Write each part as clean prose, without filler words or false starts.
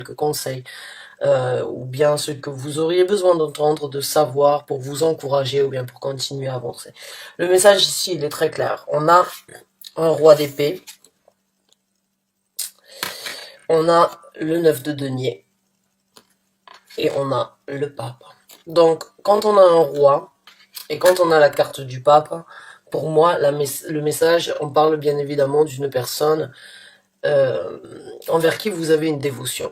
quelques conseils, ou bien ce que vous auriez besoin d'entendre, de savoir pour vous encourager ou bien pour continuer à avancer. Le message ici, il est très clair. On a un roi d'épée, on a le 9 de denier et on a le pape. Donc, quand on a un roi et quand on a la carte du pape, pour moi, le message, on parle bien évidemment d'une personne envers qui vous avez une dévotion.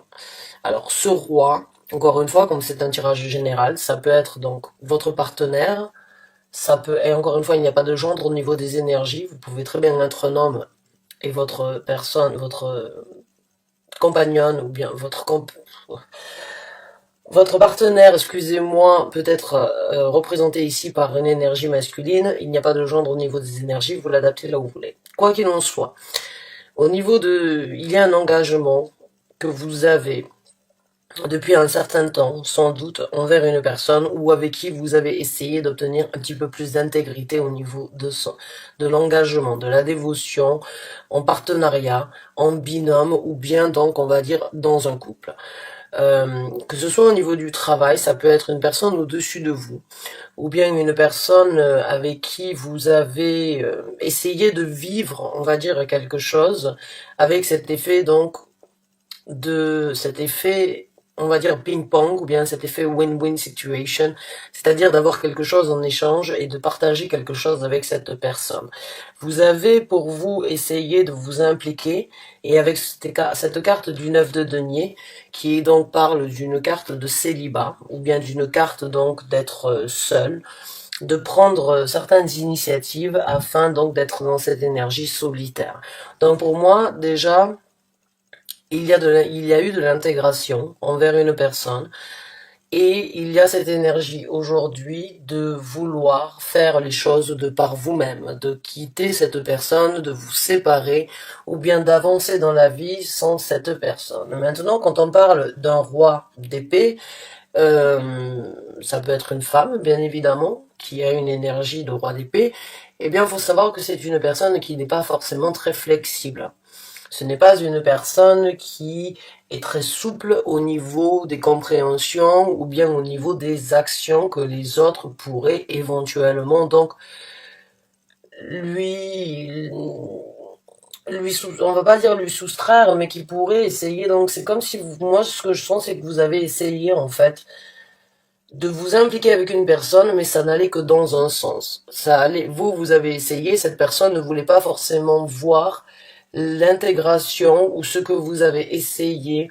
Alors, ce roi, encore une fois, comme c'est un tirage général, ça peut être donc votre partenaire, ça peut, et encore une fois, il n'y a pas de gendre au niveau des énergies, vous pouvez très bien être un homme et votre personne, votre compagnonne ou bien votre partenaire, excusez-moi, peut être représenté ici par une énergie masculine, il n'y a pas de gendre au niveau des énergies, vous l'adaptez là où vous voulez. Quoi qu'il en soit, au niveau de, il y a un engagement que vous avez depuis un certain temps, sans doute, envers une personne ou avec qui vous avez essayé d'obtenir un petit peu plus d'intégrité au niveau de l'engagement, de la dévotion, en partenariat, en binôme ou bien donc on va dire dans un couple. Que ce soit au niveau du travail, ça peut être une personne au-dessus de vous, ou bien une personne avec qui vous avez essayé de vivre, on va dire, quelque chose, avec cet effet donc cet effet, on va dire ping-pong, ou bien cet effet win-win situation, c'est-à-dire d'avoir quelque chose en échange et de partager quelque chose avec cette personne. Vous avez pour vous essayé de vous impliquer, et avec cette carte du 9 de denier, qui donc parle d'une carte de célibat, ou bien d'une carte donc d'être seul, de prendre certaines initiatives afin donc d'être dans cette énergie solitaire. Donc pour moi, déjà, il y a eu de l'intégration envers une personne et il y a cette énergie aujourd'hui de vouloir faire les choses de par vous-même, de quitter cette personne, de vous séparer ou bien d'avancer dans la vie sans cette personne. Maintenant, quand on parle d'un roi d'épée, ça peut être une femme, bien évidemment, qui a une énergie de roi d'épée. Eh bien, il faut savoir que c'est une personne qui n'est pas forcément très flexible. Ce n'est pas une personne qui est très souple au niveau des compréhensions ou bien au niveau des actions que les autres pourraient éventuellement donc lui on va pas dire lui soustraire, mais qui pourrait essayer. Donc c'est comme si moi ce que je sens c'est que vous avez essayé en fait de vous impliquer avec une personne, mais ça n'allait que dans un sens. Ça allait, vous avez essayé, cette personne ne voulait pas forcément voir l'intégration ou ce que vous avez essayé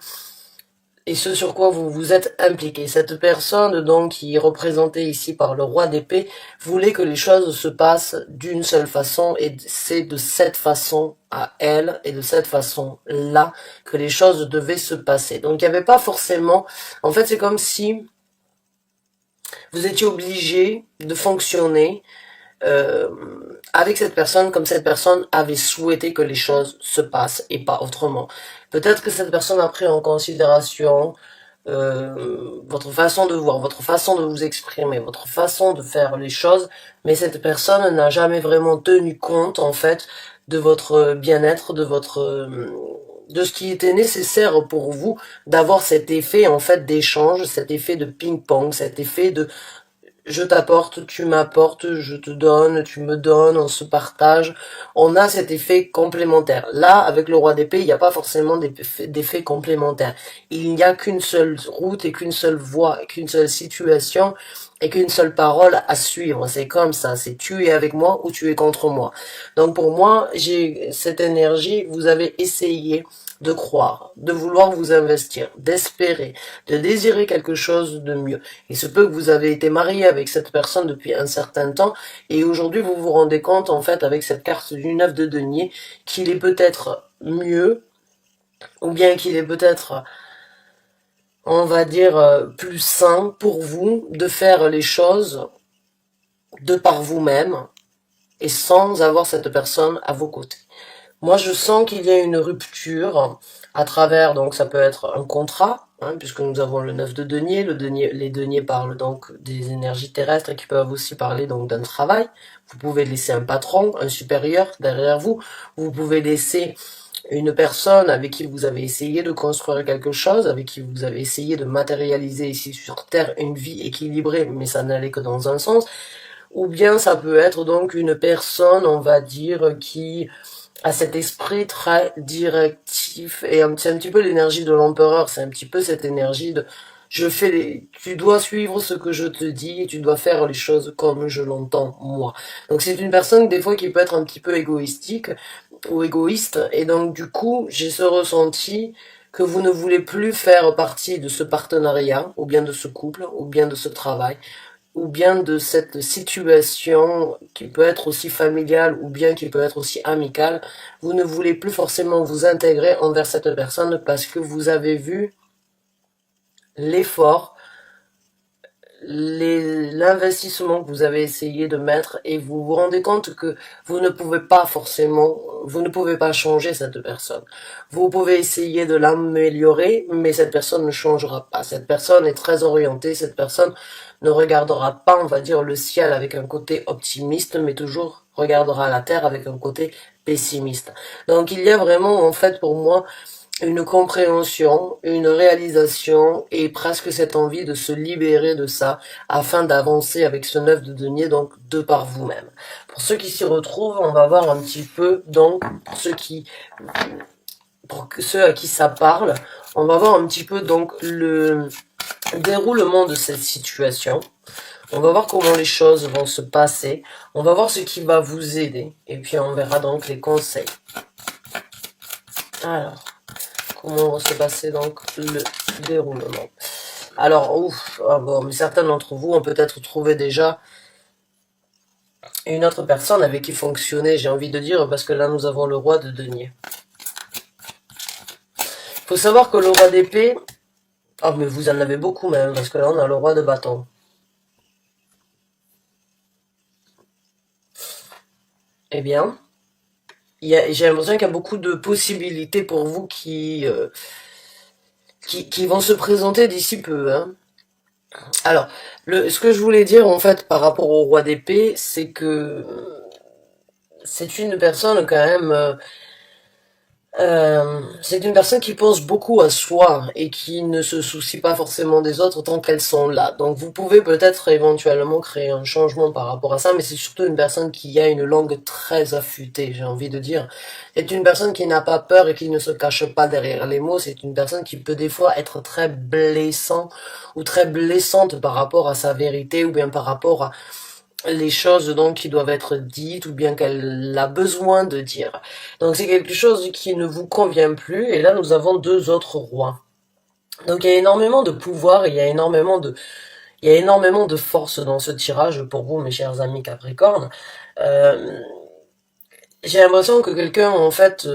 et ce sur quoi vous vous êtes impliqué. Cette personne, donc, qui est représentée ici par le roi d'épée, voulait que les choses se passent d'une seule façon et c'est de cette façon à elle et de cette façon-là que les choses devaient se passer. Donc, il n'y avait pas forcément, en fait, c'est comme si vous étiez obligé de fonctionner avec cette personne comme cette personne avait souhaité que les choses se passent et pas autrement. Peut-être que cette personne a pris en considération votre façon de voir, votre façon de vous exprimer, votre façon de faire les choses, mais cette personne n'a jamais vraiment tenu compte en fait de votre bien-être, de ce qui était nécessaire pour vous d'avoir cet effet en fait d'échange, cet effet de ping-pong, cet effet de je t'apporte, tu m'apportes, je te donne, tu me donnes, on se partage. On a cet effet complémentaire. Là, avec le roi d'épée, il n'y a pas forcément d'effet complémentaire. Il n'y a qu'une seule route et qu'une seule voie, qu'une seule situation et qu'une seule parole à suivre. C'est comme ça. C'est tu es avec moi ou tu es contre moi. Donc pour moi, j'ai cette énergie. Vous avez essayé de croire, de vouloir vous investir, d'espérer, de désirer quelque chose de mieux. Il se peut que vous avez été marié avec cette personne depuis un certain temps et aujourd'hui vous vous rendez compte en fait avec cette carte du 9 de denier qu'il est peut-être mieux ou bien qu'il est peut-être on va dire plus sain pour vous de faire les choses de par vous-même et sans avoir cette personne à vos côtés. Moi, je sens qu'il y a une rupture à travers, donc ça peut être un contrat, hein, puisque nous avons le 9 de denier, les deniers parlent donc des énergies terrestres qui peuvent aussi parler donc d'un travail. Vous pouvez laisser un patron, un supérieur derrière vous. Vous pouvez laisser une personne avec qui vous avez essayé de construire quelque chose, avec qui vous avez essayé de matérialiser ici sur Terre une vie équilibrée, mais ça n'allait que dans un sens, ou bien ça peut être donc une personne, on va dire, qui a cet esprit très directif, et c'est un petit peu l'énergie de l'empereur, c'est un petit peu cette énergie de tu dois suivre ce que je te dis, et tu dois faire les choses comme je l'entends, moi. Donc c'est une personne, des fois, qui peut être un petit peu égoïstique, ou égoïste, et donc du coup, j'ai ce ressenti que vous ne voulez plus faire partie de ce partenariat, ou bien de ce couple, ou bien de ce travail, ou bien de cette situation qui peut être aussi familiale, ou bien qui peut être aussi amicale. Vous ne voulez plus forcément vous intégrer envers cette personne parce que vous avez vu l'effort, l'investissement que vous avez essayé de mettre, et vous vous rendez compte que vous ne pouvez pas forcément, vous ne pouvez pas changer cette personne. Vous pouvez essayer de l'améliorer, mais cette personne ne changera pas. Cette personne est très orientée, cette personne ne regardera pas, on va dire, le ciel avec un côté optimiste, mais toujours regardera la terre avec un côté pessimiste. Donc il y a vraiment, en fait, pour moi, une compréhension, une réalisation et presque cette envie de se libérer de ça afin d'avancer avec ce 9 de denier, donc de par vous-même. Pour ceux qui s'y retrouvent, on va voir un petit peu, donc, pour ceux à qui ça parle, on va voir un petit peu donc le déroulement de cette situation. On va voir comment les choses vont se passer. On va voir ce qui va vous aider. Et puis on verra donc les conseils. Alors, comment va se passer donc le déroulement. Alors, ouf, ah bon, mais certains d'entre vous ont peut-être trouvé déjà une autre personne avec qui fonctionner, j'ai envie de dire, parce que là nous avons le roi de denier. Il faut savoir que le roi d'épée, ah mais vous en avez beaucoup même, parce que là on a le roi de bâton. Eh bien, j'ai l'impression qu'il y a beaucoup de possibilités pour vous qui vont se présenter d'ici peu, hein. Alors, ce que je voulais dire en fait par rapport au roi d'épée, c'est que c'est une personne quand même, c'est une personne qui pense beaucoup à soi et qui ne se soucie pas forcément des autres tant qu'elles sont là. Donc vous pouvez peut-être éventuellement créer un changement par rapport à ça, mais c'est surtout une personne qui a une langue très affûtée, j'ai envie de dire. C'est une personne qui n'a pas peur et qui ne se cache pas derrière les mots. C'est une personne qui peut des fois être très blessant ou très blessante par rapport à sa vérité ou bien par rapport à les choses donc qui doivent être dites ou bien qu'elle a besoin de dire. Donc c'est quelque chose qui ne vous convient plus, et là nous avons deux autres rois. Donc il y a énormément de pouvoir, il y a énormément de force dans ce tirage pour vous, mes chers amis Capricorne. Euh, j'ai l'impression que quelqu'un en fait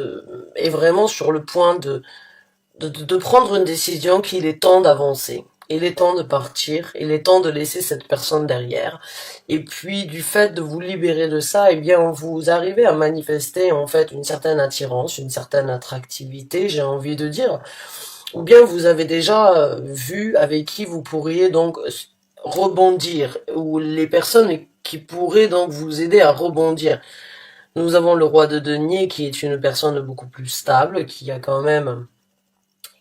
est vraiment sur le point de prendre une décision qu'il est temps d'avancer. Il est temps de partir, il est temps de laisser cette personne derrière. Et puis, du fait de vous libérer de ça, eh bien, vous arrivez à manifester, en fait, une certaine attirance, une certaine attractivité, j'ai envie de dire. Ou bien vous avez déjà vu avec qui vous pourriez donc rebondir, ou les personnes qui pourraient donc vous aider à rebondir. Nous avons le roi de denier qui est une personne beaucoup plus stable, qui a quand même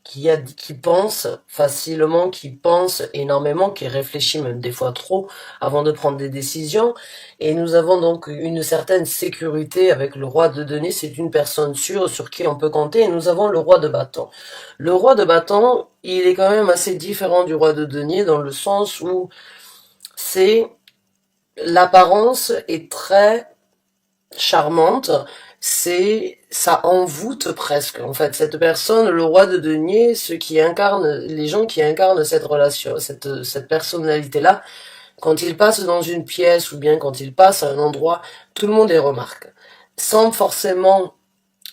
qui pense facilement, qui pense énormément, qui réfléchit même des fois trop avant de prendre des décisions. Et nous avons donc une certaine sécurité avec le roi de denier. C'est une personne sûre sur qui on peut compter. Et nous avons le roi de bâton. Le roi de bâton, il est quand même assez différent du roi de denier dans le sens où c'est l'apparence est très charmante, ça envoûte presque. En fait, cette personne, le roi de denier, ceux qui incarnent, les gens qui incarnent cette relation, cette personnalité-là, quand ils passent dans une pièce ou bien quand ils passent à un endroit, tout le monde les remarque. Sans forcément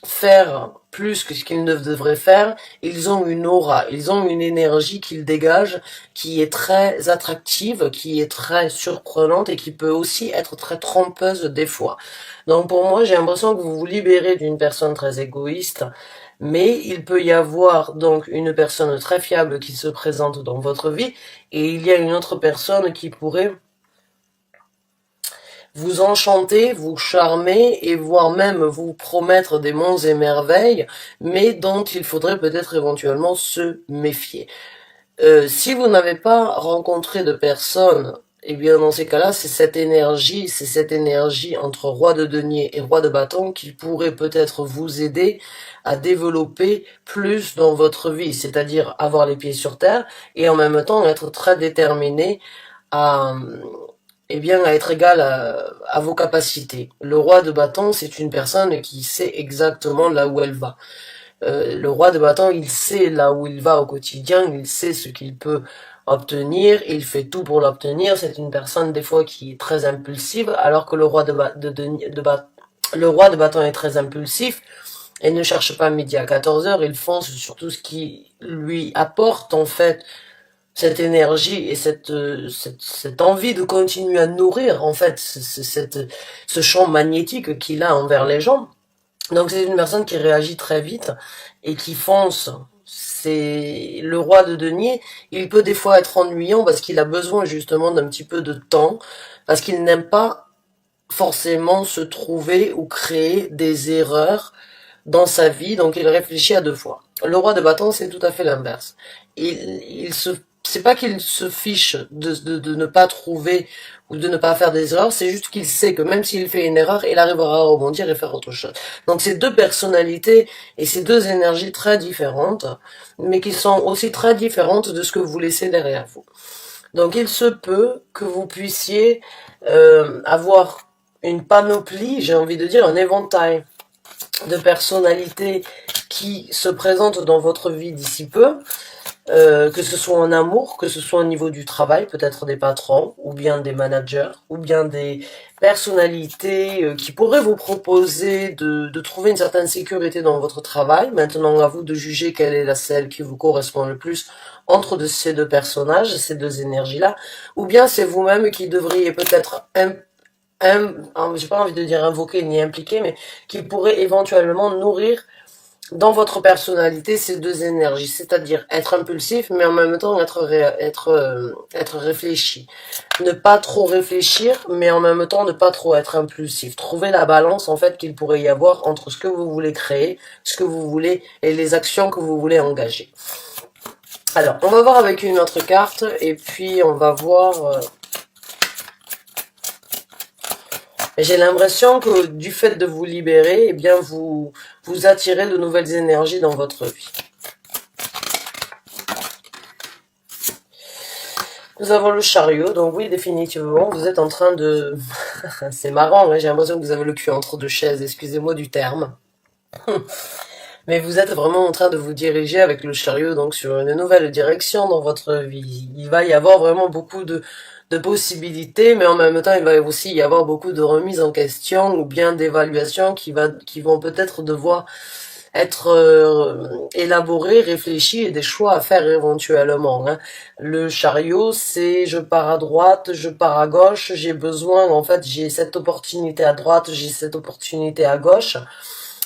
faire plus que ce qu'ils ne devraient faire, ils ont une aura, ils ont une énergie qu'ils dégagent qui est très attractive, qui est très surprenante et qui peut aussi être très trompeuse des fois. Donc pour moi, j'ai l'impression que vous vous libérez d'une personne très égoïste, mais il peut y avoir donc une personne très fiable qui se présente dans votre vie, et il y a une autre personne qui pourrait vous enchanter, vous charmer et voire même vous promettre des monts et merveilles, mais dont il faudrait peut-être éventuellement se méfier. Si vous n'avez pas rencontré de personne, eh bien dans ces cas-là, c'est cette énergie entre roi de denier et roi de bâton qui pourrait peut-être vous aider à développer plus dans votre vie, c'est-à-dire avoir les pieds sur terre et en même temps être très déterminé à, eh bien, à être égal à vos capacités. Le roi de bâton, c'est une personne qui sait exactement là où elle va. Le roi de bâton, il sait là où il va au quotidien, il sait ce qu'il peut obtenir, il fait tout pour l'obtenir. C'est une personne des fois qui est très impulsive, alors que le roi le roi de bâton est très impulsif et ne cherche pas midi à 14 heures, il fonce sur tout ce qui lui apporte en fait cette énergie et cette envie de continuer à nourrir en fait ce champ magnétique qu'il a envers les gens. Donc c'est une personne qui réagit très vite et qui fonce. C'est le roi de denier. Il peut des fois être ennuyant parce qu'il a besoin justement d'un petit peu de temps, parce qu'il n'aime pas forcément se trouver ou créer des erreurs dans sa vie, donc il réfléchit à deux fois. Le roi de bâton, c'est tout à fait l'inverse. C'est pas qu'il se fiche de ne pas trouver ou de ne pas faire des erreurs, c'est juste qu'il sait que même s'il fait une erreur, il arrivera à rebondir et faire autre chose. Donc c'est deux personnalités et ces deux énergies très différentes, mais qui sont aussi très différentes de ce que vous laissez derrière vous. Donc il se peut que vous puissiez avoir une panoplie, j'ai envie de dire un éventail de personnalités qui se présentent dans votre vie d'ici peu, que ce soit en amour, que ce soit au niveau du travail, peut-être des patrons, ou bien des managers, ou bien des personnalités qui pourraient vous proposer de trouver une certaine sécurité dans votre travail. Maintenant, à vous de juger quelle est la celle qui vous correspond le plus entre ces deux personnages, ces deux énergies-là, ou bien c'est vous-même qui devriez peut-être j'ai pas envie de dire invoquer ni impliquer, mais qui pourrait éventuellement nourrir dans votre personnalité ces deux énergies, c'est-à-dire être impulsif, mais en même temps être réfléchi. Ne pas trop réfléchir, mais en même temps ne pas trop être impulsif. Trouver la balance en fait qu'il pourrait y avoir entre ce que vous voulez créer, ce que vous voulez et les actions que vous voulez engager. Alors, on va voir avec une autre carte et puis on va voir. J'ai l'impression que du fait de vous libérer, eh bien vous attirez de nouvelles énergies dans votre vie. Nous avons le chariot, donc oui, définitivement, vous êtes en train de... C'est marrant, hein, j'ai l'impression que vous avez le cul entre deux chaises, excusez-moi du terme. Mais vous êtes vraiment en train de vous diriger avec le chariot donc sur une nouvelle direction dans votre vie. Il va y avoir vraiment beaucoup de possibilités, mais en même temps, il va aussi y avoir beaucoup de remises en question ou bien d'évaluations qui vont peut-être devoir être élaborées, réfléchies et des choix à faire éventuellement. Hein. Le chariot, c'est je pars à droite, je pars à gauche, j'ai besoin, en fait, j'ai cette opportunité à droite, j'ai cette opportunité à gauche.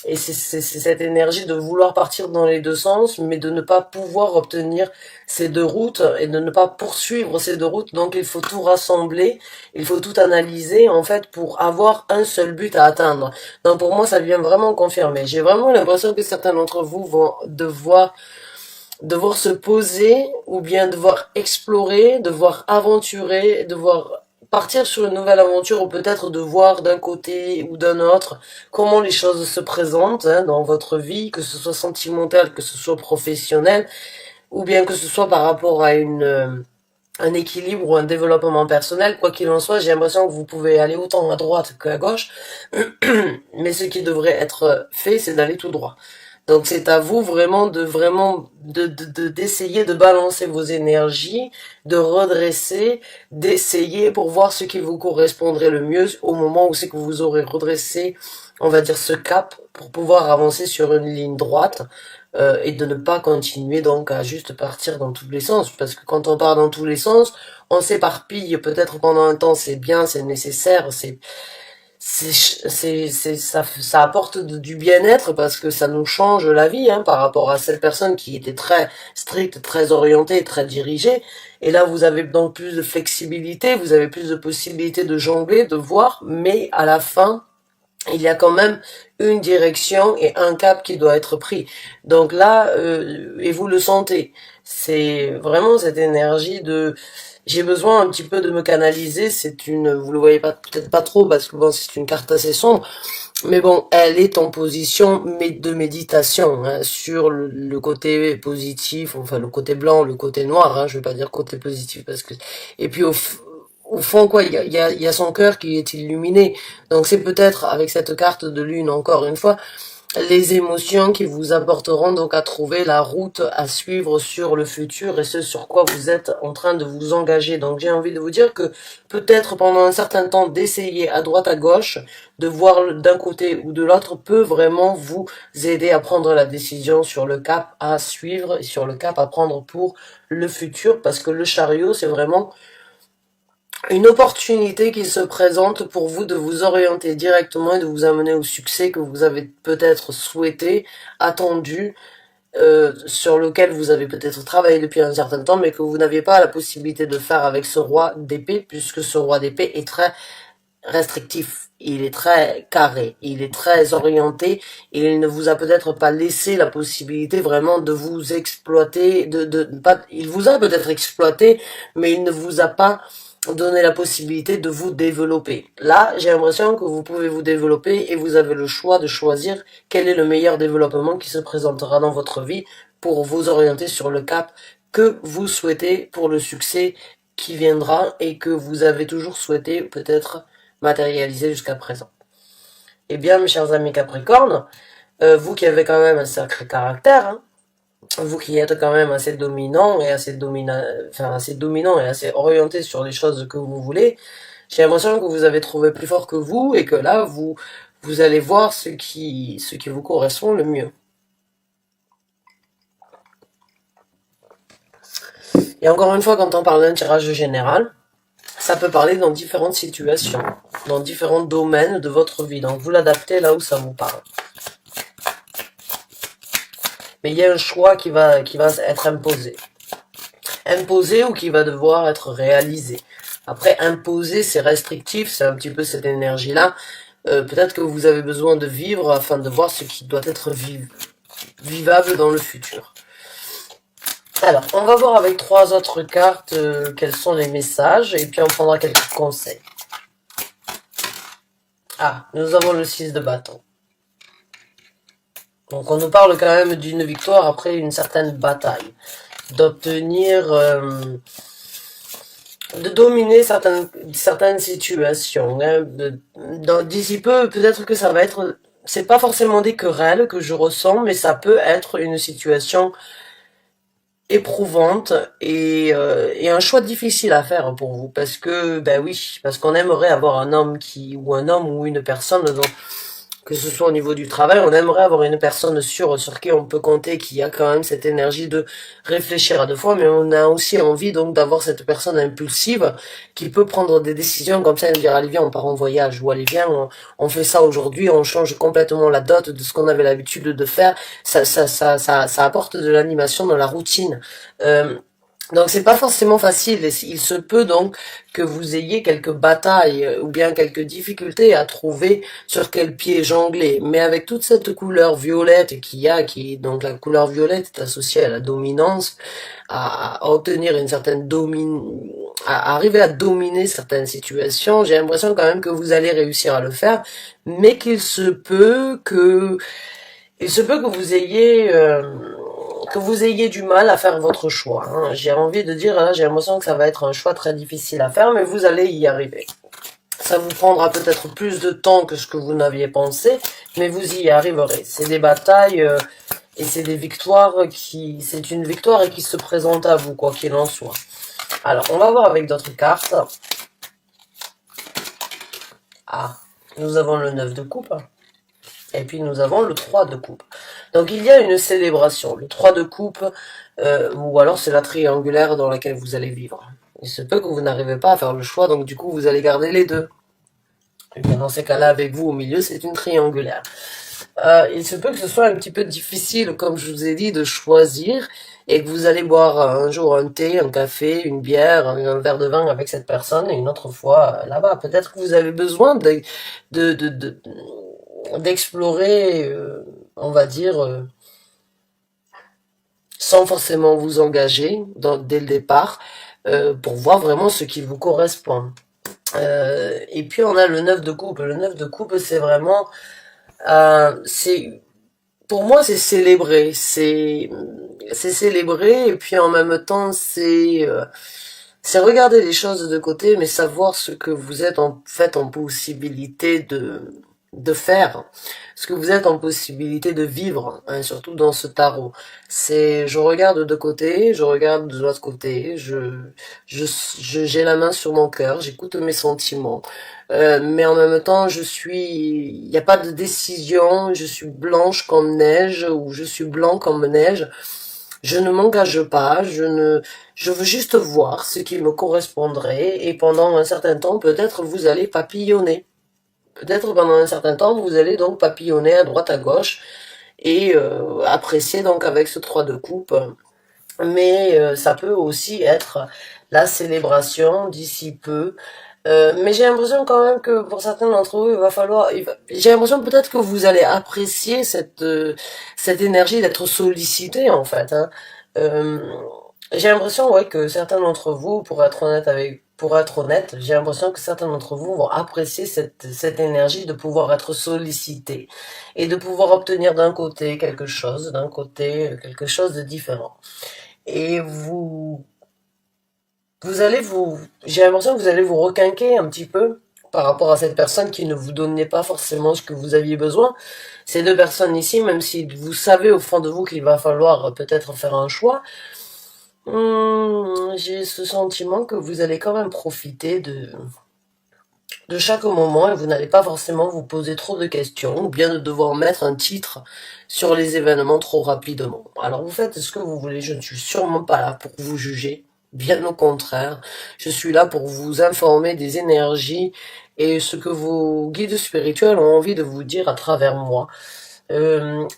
Et c'est cette énergie de vouloir partir dans les deux sens, mais de ne pas pouvoir obtenir ces deux routes et de ne pas poursuivre ces deux routes. Donc il faut tout rassembler, il faut tout analyser en fait pour avoir un seul but à atteindre. Donc pour moi ça vient vraiment confirmer. J'ai vraiment l'impression que certains d'entre vous vont devoir se poser ou bien devoir explorer, devoir aventurer, devoir partir sur une nouvelle aventure ou peut-être de voir d'un côté ou d'un autre comment les choses se présentent hein, dans votre vie, que ce soit sentimental, que ce soit professionnel, ou bien que ce soit par rapport à un équilibre ou un développement personnel. Quoi qu'il en soit, j'ai l'impression que vous pouvez aller autant à droite qu'à gauche, mais ce qui devrait être fait, c'est d'aller tout droit. Donc c'est à vous vraiment d'essayer de balancer vos énergies, de redresser, d'essayer pour voir ce qui vous correspondrait le mieux au moment où c'est que vous aurez redressé, on va dire ce cap pour pouvoir avancer sur une ligne droite et de ne pas continuer donc à juste partir dans tous les sens parce que quand on part dans tous les sens, on s'éparpille peut-être pendant un temps, c'est bien, c'est nécessaire, ça apporte du bien-être parce que ça nous change la vie hein, par rapport à cette personne qui était très stricte, très orientée, très dirigée. Et là, vous avez donc plus de flexibilité, vous avez plus de possibilités de jongler, de voir, mais à la fin, il y a quand même une direction et un cap qui doit être pris. Donc là, et vous le sentez, c'est vraiment cette énergie de j'ai besoin un petit peu de me canaliser. C'est une, vous le voyez pas peut-être pas trop parce que bon, c'est une carte assez sombre, mais bon, elle est en position de méditation hein, sur le côté positif, enfin le côté blanc, le côté noir. Hein, je vais pas dire côté positif parce que et puis au fond, quoi, il y a son cœur qui est illuminé. Donc c'est peut-être avec cette carte de lune, encore une fois, les émotions qui vous apporteront donc à trouver la route à suivre sur le futur et ce sur quoi vous êtes en train de vous engager. Donc j'ai envie de vous dire que peut-être pendant un certain temps d'essayer à droite à gauche, de voir d'un côté ou de l'autre peut vraiment vous aider à prendre la décision sur le cap à suivre et sur le cap à prendre pour le futur parce que le chariot c'est vraiment une opportunité qui se présente pour vous de vous orienter directement et de vous amener au succès que vous avez peut-être souhaité, attendu, sur lequel vous avez peut-être travaillé depuis un certain temps, mais que vous n'aviez pas la possibilité de faire avec ce roi d'épée, puisque ce roi d'épée est très restrictif, il est très carré, il est très orienté, et il ne vous a peut-être pas laissé la possibilité vraiment de vous exploiter, pas, il vous a peut-être exploité, mais il ne vous a pas donné la possibilité de vous développer. Là, j'ai l'impression que vous pouvez vous développer et vous avez le choix de choisir quel est le meilleur développement qui se présentera dans votre vie pour vous orienter sur le cap que vous souhaitez pour le succès qui viendra et que vous avez toujours souhaité peut-être matérialiser jusqu'à présent. Eh bien, mes chers amis Capricorne, vous qui avez quand même un sacré caractère, hein, vous qui êtes quand même assez dominant et assez dominant et assez orienté sur les choses que vous voulez, j'ai l'impression que vous avez trouvé plus fort que vous et que là, vous allez voir ce qui vous correspond le mieux. Et encore une fois, quand on parle d'un tirage général, ça peut parler dans différentes situations, dans différents domaines de votre vie. Donc vous l'adaptez là où ça vous parle. Mais il y a un choix qui va être imposé. Imposé ou qui va devoir être réalisé. Après, imposer, c'est restrictif, c'est un petit peu cette énergie-là. Peut-être que vous avez besoin de vivre afin de voir ce qui doit être vivable dans le futur. Alors, on va voir avec 3 autres cartes quels sont les messages, et puis on prendra quelques conseils. Ah, nous avons le 6 de bâton. Donc on nous parle quand même d'une victoire après une certaine bataille. D'obtenir... de dominer certaines situations. Hein. D'ici peu, peut-être que ça va être... C'est pas forcément des querelles que je ressens, mais ça peut être une situation éprouvante et un choix difficile à faire pour vous. Parce que, ben oui, parce qu'on aimerait avoir un homme ou une personne dont que ce soit au niveau du travail, on aimerait avoir une personne sur qui on peut compter, qui a quand même cette énergie de réfléchir à deux fois, mais on a aussi envie donc d'avoir cette personne impulsive qui peut prendre des décisions comme ça et dire allez viens on part en voyage ou allez viens on fait ça aujourd'hui, on change complètement la dot de ce qu'on avait l'habitude de faire, ça apporte de l'animation dans la routine. Donc c'est pas forcément facile, il se peut donc que vous ayez quelques batailles ou bien quelques difficultés à trouver sur quel pied jongler, mais avec toute cette couleur violette donc la couleur violette est associée à la dominance, à obtenir une certaine à arriver à dominer certaines situations, j'ai l'impression quand même que vous allez réussir à le faire, mais il se peut que vous ayez du mal à faire votre choix. Hein. J'ai envie de dire, là, j'ai l'impression que ça va être un choix très difficile à faire, mais vous allez y arriver. Ça vous prendra peut-être plus de temps que ce que vous n'aviez pensé, mais vous y arriverez. C'est des batailles et c'est des victoires c'est une victoire et qui se présente à vous, quoi qu'il en soit. Alors, on va voir avec d'autres cartes. Ah, nous avons le 9 de coupe. Et puis nous avons le 3 de coupe. Donc il y a une célébration. Le 3 de coupe, ou alors c'est la triangulaire dans laquelle vous allez vivre. Il se peut que vous n'arrivez pas à faire le choix, donc du coup vous allez garder les deux. Et bien dans ces cas-là, avec vous au milieu, c'est une triangulaire. Il se peut que ce soit un petit peu difficile, comme je vous ai dit, de choisir et que vous allez boire un jour un thé, un café, une bière, un verre de vin avec cette personne et une autre fois là-bas. Peut-être que vous avez besoin de, de, de- d'explorer, on va dire, sans forcément vous engager dès le départ, pour voir vraiment ce qui vous correspond. Et puis on a le 9 de coupe. Le 9 de coupe, c'est vraiment, c'est pour moi, c'est célébrer et puis en même temps, c'est regarder les choses de côté, mais savoir ce que vous êtes en fait en possibilité de faire, ce que vous êtes en possibilité de vivre, hein, surtout dans ce tarot. C'est, je regarde de côté, je regarde de l'autre côté, je, j'ai la main sur mon cœur, j'écoute mes sentiments, mais en même temps, il n'y a pas de décision, je suis blanche comme neige ou je suis blanc comme neige. Je ne m'engage pas, je veux juste voir ce qui me correspondrait et pendant un certain temps, peut-être vous allez papillonner. Peut-être pendant un certain temps, vous allez donc papillonner à droite à gauche et apprécier donc avec ce 3 de coupe. Mais ça peut aussi être la célébration d'ici peu. Mais j'ai l'impression quand même que pour certains d'entre vous, j'ai l'impression peut-être que vous allez apprécier cette énergie d'être sollicité en fait. Hein. Euh, j'ai l'impression ouais que certains d'entre vous, pour être honnête, j'ai l'impression que certains d'entre vous vont apprécier cette énergie de pouvoir être sollicité et de pouvoir obtenir d'un côté quelque chose de différent. Et j'ai l'impression que vous allez vous requinquer un petit peu par rapport à cette personne qui ne vous donnait pas forcément ce que vous aviez besoin. Ces deux personnes ici, même si vous savez au fond de vous qu'il va falloir peut-être faire un choix, j'ai ce sentiment que vous allez quand même profiter de chaque moment et vous n'allez pas forcément vous poser trop de questions ou bien de devoir mettre un titre sur les événements trop rapidement. Alors vous faites ce que vous voulez, je ne suis sûrement pas là pour vous juger, bien au contraire, je suis là pour vous informer des énergies et ce que vos guides spirituels ont envie de vous dire à travers moi.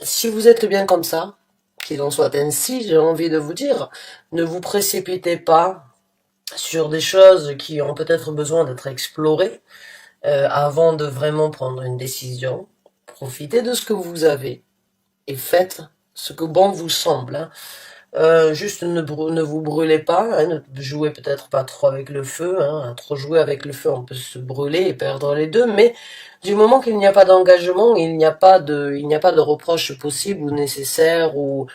Si vous êtes bien comme ça, qu'il en soit ainsi, j'ai envie de vous dire, ne vous précipitez pas sur des choses qui ont peut-être besoin d'être explorées avant de vraiment prendre une décision. Profitez de ce que vous avez et faites ce que bon vous semble. Hein. Juste ne vous brûlez pas, hein, ne jouez peut-être pas trop avec le feu. Hein. À trop jouer avec le feu, on peut se brûler et perdre les deux. Mais du moment qu'il n'y a pas d'engagement, il n'y a pas de reproche possible ou nécessaire ou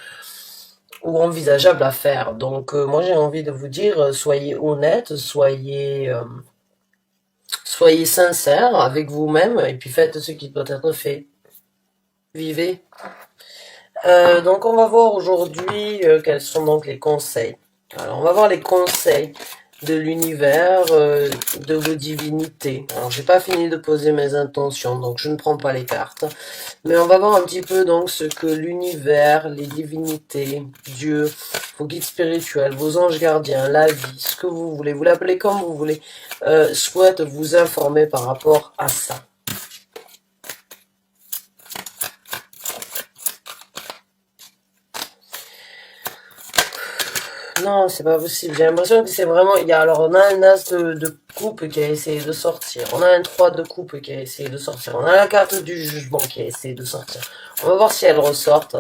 envisageable à faire. Donc moi j'ai envie de vous dire, soyez honnête, soyez sincère avec vous-même et puis faites ce qui doit être fait. Vivez. Donc on va voir aujourd'hui quels sont donc les conseils. Alors on va voir les conseils de l'univers, de vos divinités. Alors j'ai pas fini de poser mes intentions, donc je ne prends pas les cartes. Mais on va voir un petit peu donc ce que l'univers, les divinités, Dieu, vos guides spirituels, vos anges gardiens, la vie, ce que vous voulez, vous l'appelez comme vous voulez, souhaitent vous informer par rapport à ça. Non, c'est pas possible. J'ai l'impression que c'est vraiment... Alors, on a un as de coupe qui a essayé de sortir. On a un 3 de coupe qui a essayé de sortir. On a la carte du jugement qui a essayé de sortir. On va voir si elles ressortent.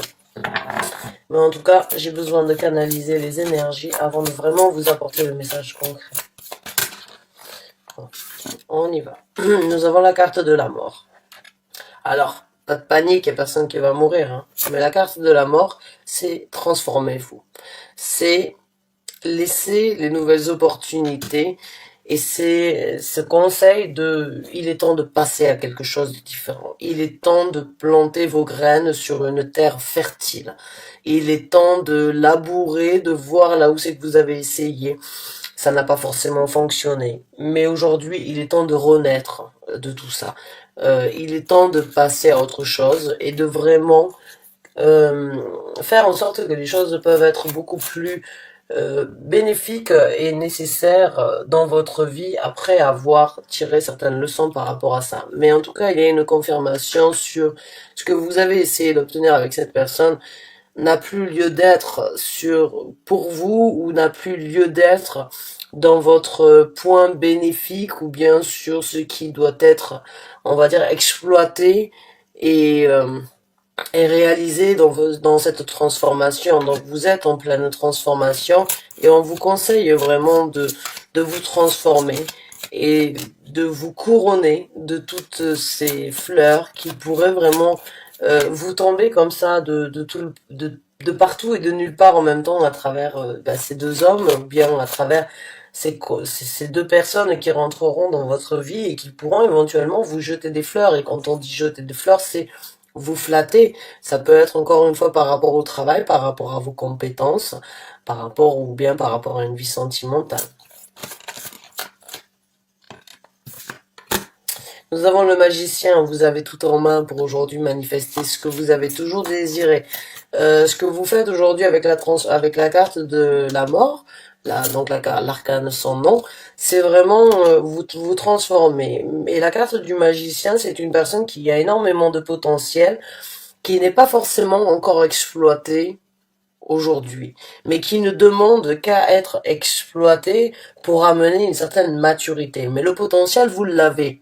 Mais en tout cas, j'ai besoin de canaliser les énergies avant de vraiment vous apporter le message concret. Bon, on y va. Nous avons la carte de la mort. Alors, pas de panique, il n'y a personne qui va mourir. Hein. Mais la carte de la mort, c'est transformez-vous. C'est laisser les nouvelles opportunités et c'est ce conseil il est temps de passer à quelque chose de différent. Il est temps de planter vos graines sur une terre fertile. Il est temps de labourer, de voir là où c'est que vous avez essayé. Ça n'a pas forcément fonctionné. Mais aujourd'hui, il est temps de renaître de tout ça. Il est temps de passer à autre chose et de vraiment faire en sorte que les choses peuvent être beaucoup plus bénéfique et nécessaire dans votre vie après avoir tiré certaines leçons par rapport à ça. Mais en tout cas, il y a une confirmation sur ce que vous avez essayé d'obtenir avec cette personne n'a plus lieu d'être pour vous ou n'a plus lieu d'être dans votre point bénéfique ou bien sur ce qui doit être, on va dire, exploité et, euh, et réalisé dans cette transformation. Donc vous êtes en pleine transformation et on vous conseille vraiment de vous transformer et de vous couronner de toutes ces fleurs qui pourraient vraiment vous tomber comme ça de partout et de nulle part en même temps à travers ces deux hommes ou bien à travers ces deux personnes qui rentreront dans votre vie et qui pourront éventuellement vous jeter des fleurs. Et quand on dit jeter des fleurs, c'est vous flatter. Ça peut être encore une fois par rapport au travail, par rapport à vos compétences, par rapport ou bien par rapport à une vie sentimentale. Nous avons le magicien, vous avez tout en main pour aujourd'hui manifester ce que vous avez toujours désiré. Ce que vous faites aujourd'hui avec la carte de la mort, donc l'arcane sans nom, c'est vraiment vous transformer. Et la carte du magicien, c'est une personne qui a énormément de potentiel, qui n'est pas forcément encore exploité aujourd'hui, mais qui ne demande qu'à être exploité pour amener une certaine maturité. Mais le potentiel, vous l'avez.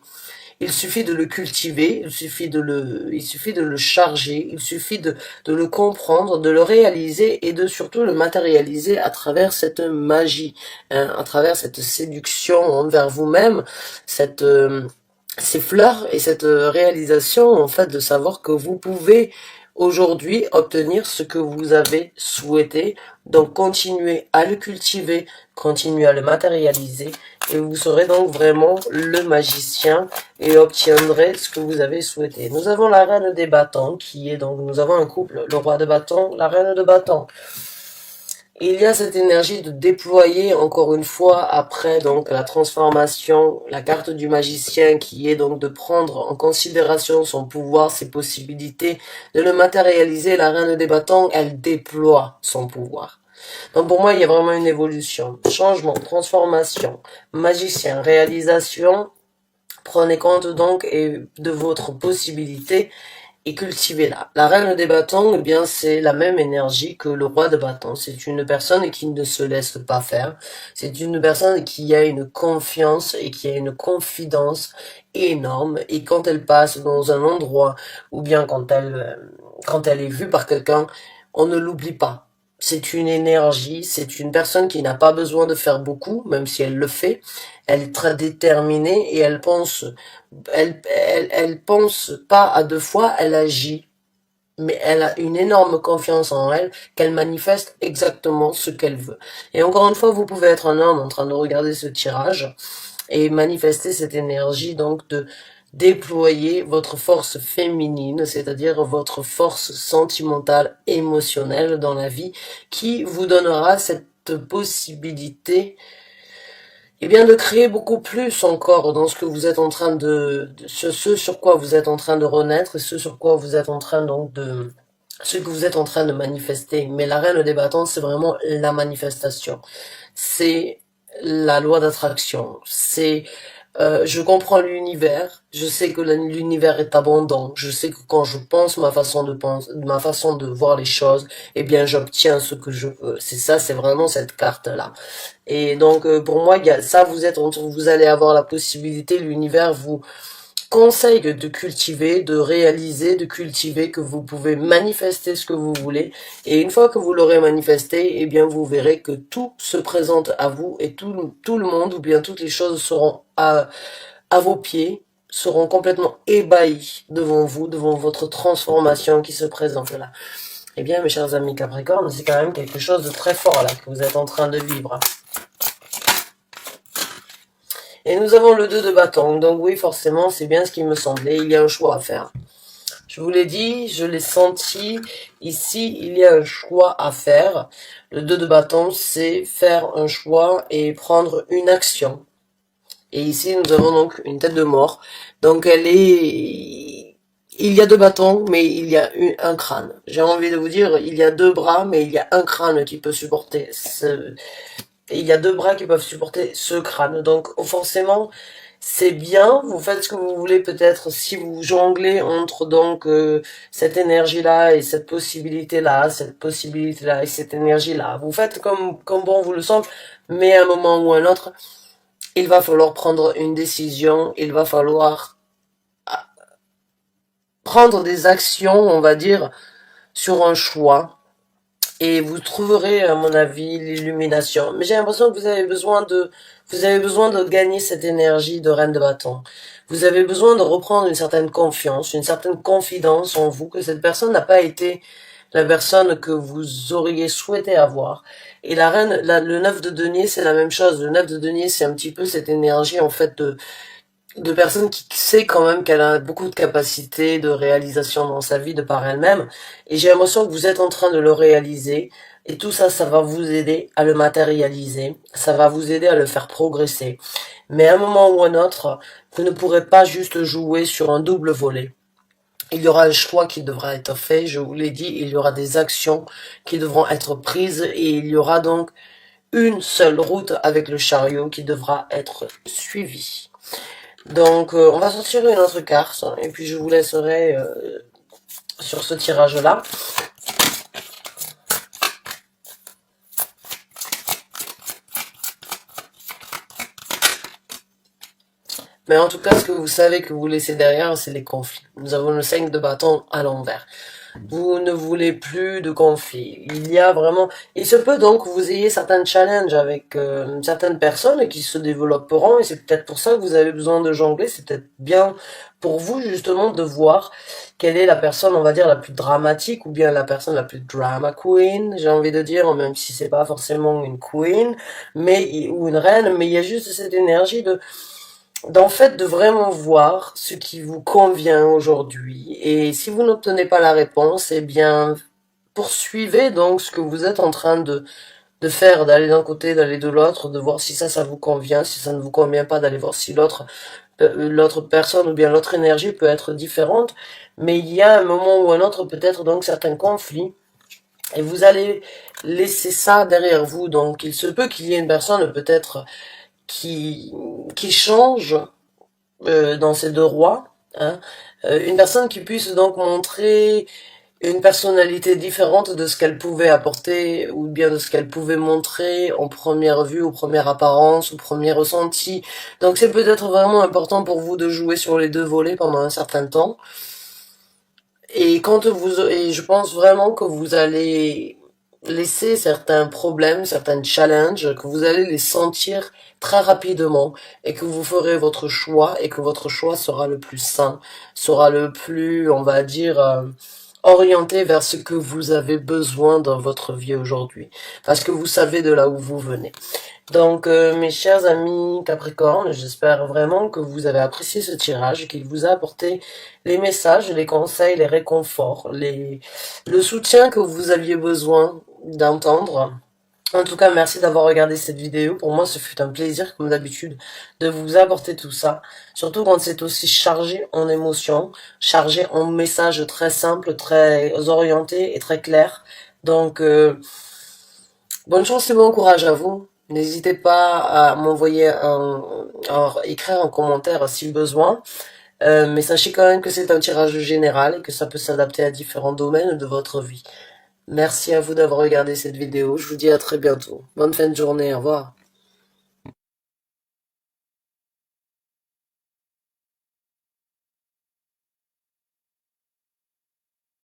Il suffit de le cultiver, il suffit de le charger, il suffit de le comprendre, de le réaliser et de surtout le matérialiser à travers cette magie, hein, à travers cette séduction envers vous-même, ces fleurs et cette réalisation en fait de savoir que vous pouvez aujourd'hui obtenir ce que vous avez souhaité. Donc continuez à le cultiver, continuez à le matérialiser et vous serez donc vraiment le magicien et obtiendrez ce que vous avez souhaité. Nous avons la reine des bâtons qui est donc, nous avons un couple, le roi de bâtons, la reine de bâtons. Il y a cette énergie de déployer encore une fois après donc la transformation, la carte du magicien qui est donc de prendre en considération son pouvoir, ses possibilités, de le matérialiser. La reine des bâtons, elle déploie son pouvoir. Donc pour moi, il y a vraiment une évolution, changement, transformation, magicien, réalisation. Prenez compte donc de votre possibilité et cultivez-la. La reine des bâtons, eh bien, c'est la même énergie que le roi de bâtons. C'est une personne qui ne se laisse pas faire. C'est une personne qui a une confiance et qui a une confidence énorme. Et quand elle passe dans un endroit, ou bien quand elle est vue par quelqu'un, on ne l'oublie pas. C'est une énergie, c'est une personne qui n'a pas besoin de faire beaucoup, même si elle le fait. Elle est très déterminée et elle pense pas à deux fois, elle agit. Mais elle a une énorme confiance en elle, qu'elle manifeste exactement ce qu'elle veut. Et encore une fois, vous pouvez être un homme en train de regarder ce tirage et manifester cette énergie, donc de déployer votre force féminine, c'est-à-dire votre force sentimentale, émotionnelle dans la vie, qui vous donnera cette possibilité et bien de créer beaucoup plus encore dans ce que vous êtes en train ce sur quoi vous êtes en train de renaître et ce sur quoi vous êtes en train donc ce que vous êtes en train de manifester. Mais la reine des bâtons, c'est vraiment la manifestation. C'est la loi d'attraction. Je comprends l'univers. Je sais que l'univers est abondant. Je sais que quand je pense ma façon de voir les choses, eh bien, j'obtiens ce que je veux. C'est ça, c'est vraiment cette carte-là. Et donc, pour moi, il y a ça, vous allez avoir la possibilité, l'univers vous conseille de cultiver, de réaliser, de cultiver, que vous pouvez manifester ce que vous voulez. Et une fois que vous l'aurez manifesté, eh bien, vous verrez que tout se présente à vous et tout le monde, ou bien toutes les choses seront à vos pieds, seront complètement ébahis devant vous, devant votre transformation qui se présente là. Eh bien, mes chers amis Capricorne, c'est quand même quelque chose de très fort là que vous êtes en train de vivre. Et nous avons le 2 de bâton. Donc oui, forcément, c'est bien ce qui me semblait. Il y a un choix à faire. Je vous l'ai dit, je l'ai senti. Ici, il y a un choix à faire. Le 2 de bâton, c'est faire un choix et prendre une action. Et ici, nous avons donc une tête de mort. Donc il y a deux bâtons, mais il y a un crâne. J'ai envie de vous dire, il y a deux bras, mais il y a un crâne qui peut supporter il y a deux bras qui peuvent supporter ce crâne. Donc, forcément, c'est bien, vous faites ce que vous voulez peut-être si vous jonglez entre donc cette énergie-là et cette possibilité-là, et cette énergie-là. Vous faites comme bon vous le semble, mais à un moment ou à un autre, il va falloir prendre une décision, il va falloir prendre des actions, on va dire, sur un choix. Et vous trouverez, à mon avis, l'illumination. Mais j'ai l'impression que vous avez besoin de gagner cette énergie de reine de bâton. Vous avez besoin de reprendre une certaine confiance, une certaine confidence en vous, que cette personne n'a pas été la personne que vous auriez souhaité avoir. Et la reine, le 9 de denier, c'est la même chose. Le 9 de denier, c'est un petit peu cette énergie, en fait, de personnes qui sait quand même qu'elle a beaucoup de capacités de réalisation dans sa vie de par elle-même. Et j'ai l'impression que vous êtes en train de le réaliser. Et tout ça, ça va vous aider à le matérialiser. Ça va vous aider à le faire progresser. Mais à un moment ou à un autre, vous ne pourrez pas juste jouer sur un double volet. Il y aura un choix qui devra être fait, je vous l'ai dit, il y aura des actions qui devront être prises et il y aura donc une seule route avec le chariot qui devra être suivie. Donc, on va sortir une autre carte, et puis je vous laisserai sur ce tirage-là. Mais en tout cas, ce que vous savez que vous laissez derrière, c'est les conflits. Nous avons le 5 de bâton à l'envers. Vous ne voulez plus de conflits. Il y a vraiment... Il se peut donc que vous ayez certains challenges avec certaines personnes qui se développeront, et c'est peut-être pour ça que vous avez besoin de jongler. C'est peut-être bien pour vous, justement, de voir quelle est la personne, on va dire, la plus dramatique, ou bien la personne la plus drama queen, j'ai envie de dire, même si c'est pas forcément une queen, ou une reine, mais il y a juste cette énergie d'en fait de vraiment voir ce qui vous convient aujourd'hui. Et si vous n'obtenez pas la réponse, eh bien, poursuivez donc ce que vous êtes en train de faire, d'aller d'un côté, d'aller de l'autre, de voir si ça vous convient, si ça ne vous convient pas, d'aller voir si l'autre personne ou bien l'autre énergie peut être différente. Mais il y a un moment ou un autre, peut-être donc certains conflits, et vous allez laisser ça derrière vous. Donc il se peut qu'il y ait une personne peut-être qui change dans ces deux rois, hein, une personne qui puisse donc montrer une personnalité différente de ce qu'elle pouvait apporter, ou bien de ce qu'elle pouvait montrer en première vue, ou première apparence, ou premier ressenti. Donc c'est peut-être vraiment important pour vous de jouer sur les deux volets pendant un certain temps. Et et je pense vraiment que vous allez laisser certains problèmes, certains challenges, que vous allez les sentir très rapidement, et que vous ferez votre choix, et que votre choix sera le plus sain, sera le plus, on va dire, orienté vers ce que vous avez besoin dans votre vie aujourd'hui, parce que vous savez de là où vous venez. Donc, mes chers amis Capricorne, j'espère vraiment que vous avez apprécié ce tirage, qu'il vous a apporté les messages, les conseils, les réconforts, le soutien que vous aviez besoin d'entendre. En tout cas, merci d'avoir regardé cette vidéo. Pour moi, ce fut un plaisir, comme d'habitude, de vous apporter tout ça. Surtout quand c'est aussi chargé en émotions, chargé en messages très simples, très orientés et très clairs. Donc, bonne chance et bon courage à vous. N'hésitez pas à m'envoyer écrire un commentaire si besoin. Mais sachez quand même que c'est un tirage général et que ça peut s'adapter à différents domaines de votre vie. Merci à vous d'avoir regardé cette vidéo. Je vous dis à très bientôt. Bonne fin de journée. Au revoir.